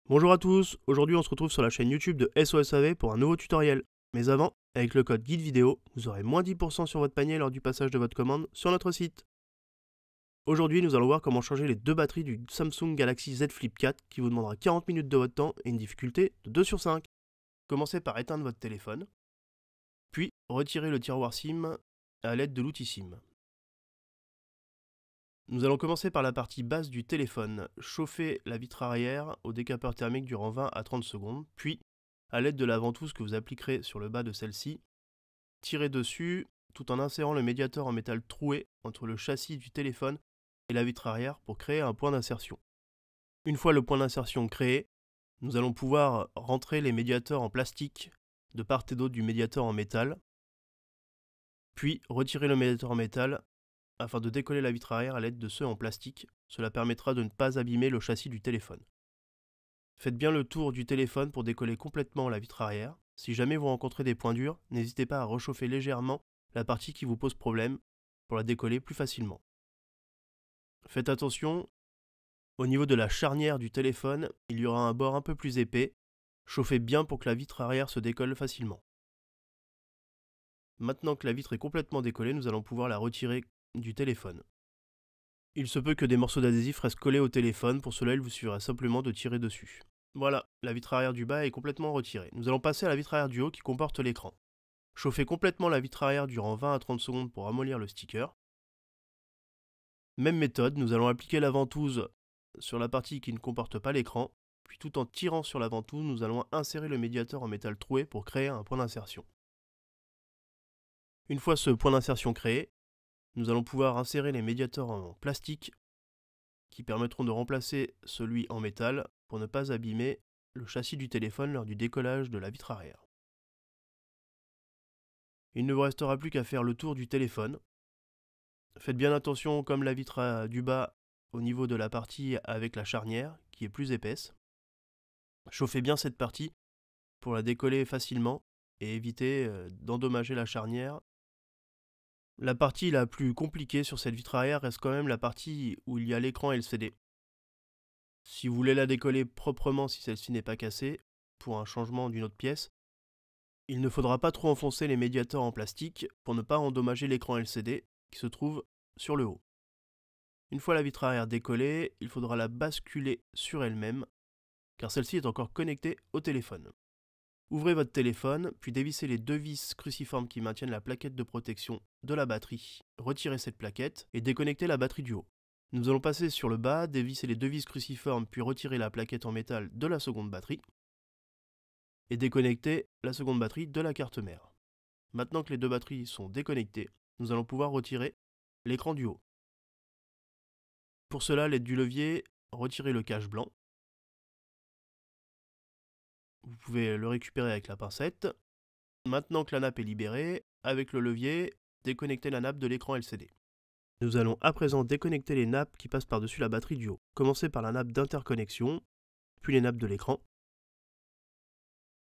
Bonjour à tous, aujourd'hui on se retrouve sur la chaîne YouTube de SOSAV pour un nouveau tutoriel. Mais avant, avec le code guide vidéo, vous aurez moins 10% sur votre panier lors du passage de votre commande sur notre site. Aujourd'hui nous allons voir comment changer les deux batteries du Samsung Galaxy Z Flip 4 qui vous demandera 40 minutes de votre temps et une difficulté de 2 sur 5. Commencez par éteindre votre téléphone, puis retirez le tiroir SIM à l'aide de l'outil SIM. Nous allons commencer par la partie basse du téléphone. Chauffez la vitre arrière au décapeur thermique durant 20 à 30 secondes, puis, à l'aide de la ventouse que vous appliquerez sur le bas de celle-ci, tirez dessus tout en insérant le médiateur en métal troué entre le châssis du téléphone et la vitre arrière pour créer un point d'insertion. Une fois le point d'insertion créé, nous allons pouvoir rentrer les médiateurs en plastique de part et d'autre du médiateur en métal, puis retirer le médiateur en métal afin de décoller la vitre arrière à l'aide de ceux en plastique. Cela permettra de ne pas abîmer le châssis du téléphone. Faites bien le tour du téléphone pour décoller complètement la vitre arrière. Si jamais vous rencontrez des points durs, n'hésitez pas à réchauffer légèrement la partie qui vous pose problème pour la décoller plus facilement. Faites attention, au niveau de la charnière du téléphone, il y aura un bord un peu plus épais. Chauffez bien pour que la vitre arrière se décolle facilement. Maintenant que la vitre est complètement décollée, nous allons pouvoir la retirer du téléphone. Il se peut que des morceaux d'adhésif restent collés au téléphone, pour cela il vous suffira simplement de tirer dessus. Voilà, la vitre arrière du bas est complètement retirée. Nous allons passer à la vitre arrière du haut qui comporte l'écran. Chauffez complètement la vitre arrière durant 20 à 30 secondes pour ramollir le sticker. Même méthode, nous allons appliquer la ventouse sur la partie qui ne comporte pas l'écran, puis tout en tirant sur la ventouse, nous allons insérer le médiateur en métal troué pour créer un point d'insertion. Une fois ce point d'insertion créé, nous allons pouvoir insérer les médiateurs en plastique qui permettront de remplacer celui en métal pour ne pas abîmer le châssis du téléphone lors du décollage de la vitre arrière. Il ne vous restera plus qu'à faire le tour du téléphone. Faites bien attention, comme la vitre du bas, au niveau de la partie avec la charnière qui est plus épaisse. Chauffez bien cette partie pour la décoller facilement et éviter d'endommager la charnière. La partie la plus compliquée sur cette vitre arrière reste quand même la partie où il y a l'écran LCD. Si vous voulez la décoller proprement si celle-ci n'est pas cassée, pour un changement d'une autre pièce, il ne faudra pas trop enfoncer les médiateurs en plastique pour ne pas endommager l'écran LCD qui se trouve sur le haut. Une fois la vitre arrière décollée, il faudra la basculer sur elle-même, car celle-ci est encore connectée au téléphone. Ouvrez votre téléphone, puis dévissez les deux vis cruciformes qui maintiennent la plaquette de protection de la batterie. Retirez cette plaquette et déconnectez la batterie du haut. Nous allons passer sur le bas, dévisser les deux vis cruciformes, puis retirer la plaquette en métal de la seconde batterie et déconnecter la seconde batterie de la carte mère. Maintenant que les deux batteries sont déconnectées, nous allons pouvoir retirer l'écran du haut. Pour cela, à l'aide du levier, retirez le cache blanc. Vous pouvez le récupérer avec la pincette. Maintenant que la nappe est libérée, avec le levier, déconnectez la nappe de l'écran LCD. Nous allons à présent déconnecter les nappes qui passent par-dessus la batterie du haut. Commencez par la nappe d'interconnexion, puis les nappes de l'écran.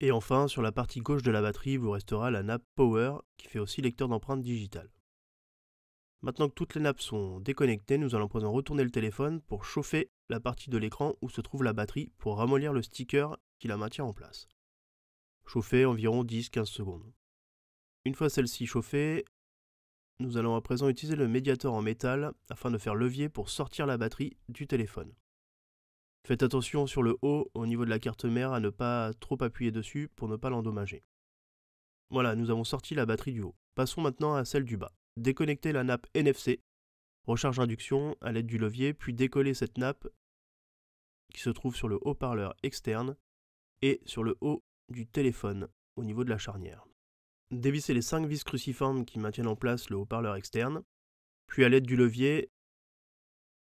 Et enfin, sur la partie gauche de la batterie, vous restera la nappe Power qui fait aussi lecteur d'empreintes digitales. Maintenant que toutes les nappes sont déconnectées, nous allons présent retourner le téléphone pour chauffer la partie de l'écran où se trouve la batterie pour ramollir le sticker qui la maintient en place. Chauffer environ 10-15 secondes. Une fois celle-ci chauffée, nous allons à présent utiliser le médiateur en métal afin de faire levier pour sortir la batterie du téléphone. Faites attention sur le haut, au niveau de la carte mère, à ne pas trop appuyer dessus pour ne pas l'endommager. Voilà, nous avons sorti la batterie du haut. Passons maintenant à celle du bas. Déconnectez la nappe NFC, recharge induction à l'aide du levier, puis décoller cette nappe qui se trouve sur le haut-parleur externe et sur le haut du téléphone au niveau de la charnière. Dévissez les 5 vis cruciformes qui maintiennent en place le haut-parleur externe, puis à l'aide du levier,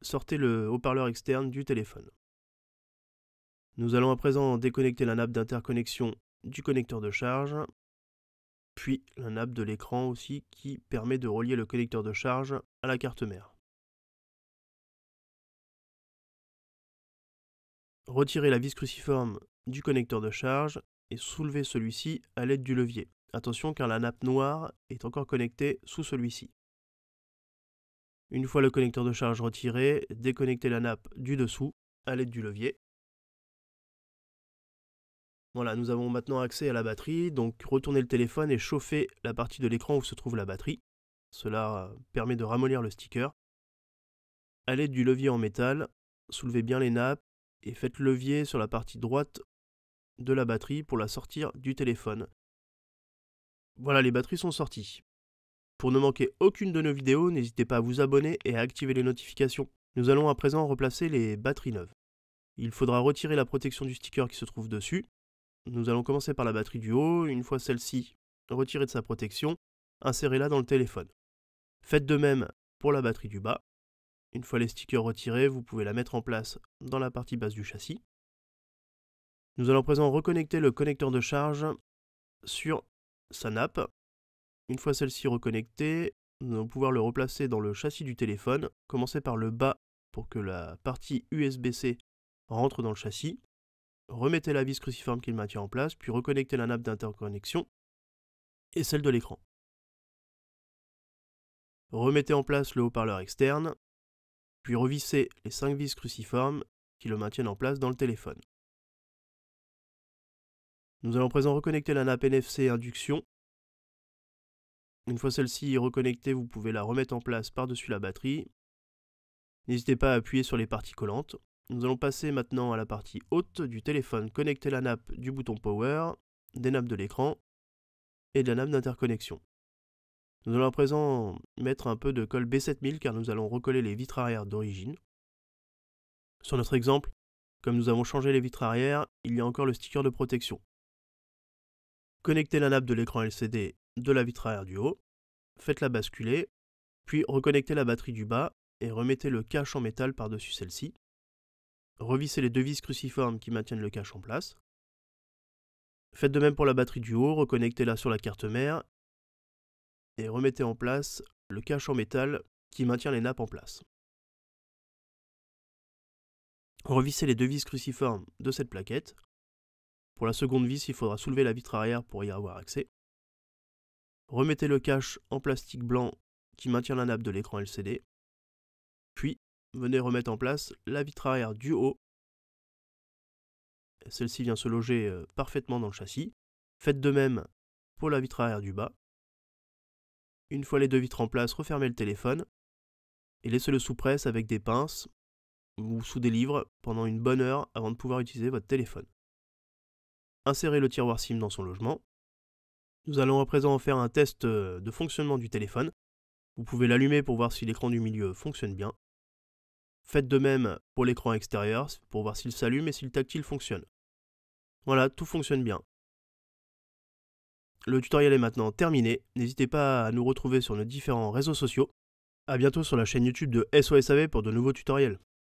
sortez le haut-parleur externe du téléphone. Nous allons à présent déconnecter la nappe d'interconnexion du connecteur de charge, puis la nappe de l'écran aussi qui permet de relier le connecteur de charge à la carte mère. Retirez la vis cruciforme du connecteur de charge et soulevez celui-ci à l'aide du levier. Attention car la nappe noire est encore connectée sous celui-ci. Une fois le connecteur de charge retiré, déconnectez la nappe du dessous à l'aide du levier. Voilà, nous avons maintenant accès à la batterie, donc retournez le téléphone et chauffez la partie de l'écran où se trouve la batterie. Cela permet de ramollir le sticker. À l'aide du levier en métal, soulevez bien les nappes et faites levier sur la partie droite de la batterie pour la sortir du téléphone. Voilà, les batteries sont sorties. Pour ne manquer aucune de nos vidéos, n'hésitez pas à vous abonner et à activer les notifications. Nous allons à présent replacer les batteries neuves. Il faudra retirer la protection du sticker qui se trouve dessus. Nous allons commencer par la batterie du haut. Une fois celle-ci retirée de sa protection, insérez-la dans le téléphone. Faites de même pour la batterie du bas. Une fois les stickers retirés, vous pouvez la mettre en place dans la partie basse du châssis. Nous allons à présent reconnecter le connecteur de charge sur sa nappe. Une fois celle-ci reconnectée, nous allons pouvoir le replacer dans le châssis du téléphone. Commencez par le bas pour que la partie USB-C rentre dans le châssis. Remettez la vis cruciforme qui le maintient en place, puis reconnectez la nappe d'interconnexion et celle de l'écran. Remettez en place le haut-parleur externe, puis revissez les 5 vis cruciformes qui le maintiennent en place dans le téléphone. Nous allons à présent reconnecter la nappe NFC induction. Une fois celle-ci reconnectée, vous pouvez la remettre en place par-dessus la batterie. N'hésitez pas à appuyer sur les parties collantes. Nous allons passer maintenant à la partie haute du téléphone, connecter la nappe du bouton Power, des nappes de l'écran et de la nappe d'interconnexion. Nous allons à présent mettre un peu de colle B7000 car nous allons recoller les vitres arrière d'origine. Sur notre exemple, comme nous avons changé les vitres arrière, il y a encore le sticker de protection. Connectez la nappe de l'écran LCD de la vitre arrière du haut, faites-la basculer, puis reconnectez la batterie du bas et remettez le cache en métal par-dessus celle-ci. Revissez les 2 vis cruciformes qui maintiennent le cache en place. Faites de même pour la batterie du haut, reconnectez-la sur la carte mère et remettez en place le cache en métal qui maintient les nappes en place. Revissez les 2 vis cruciformes de cette plaquette. Pour la seconde vis, il faudra soulever la vitre arrière pour y avoir accès. Remettez le cache en plastique blanc qui maintient la nappe de l'écran LCD. Puis, venez remettre en place la vitre arrière du haut. Celle-ci vient se loger parfaitement dans le châssis. Faites de même pour la vitre arrière du bas. Une fois les 2 vitres en place, refermez le téléphone et laissez-le sous presse avec des pinces ou sous des livres pendant une bonne heure avant de pouvoir utiliser votre téléphone. Insérez le tiroir SIM dans son logement. Nous allons à présent faire un test de fonctionnement du téléphone. Vous pouvez l'allumer pour voir si l'écran du milieu fonctionne bien. Faites de même pour l'écran extérieur pour voir s'il s'allume et si le tactile fonctionne. Voilà, tout fonctionne bien. Le tutoriel est maintenant terminé. N'hésitez pas à nous retrouver sur nos différents réseaux sociaux. A bientôt sur la chaîne YouTube de SOSAV pour de nouveaux tutoriels.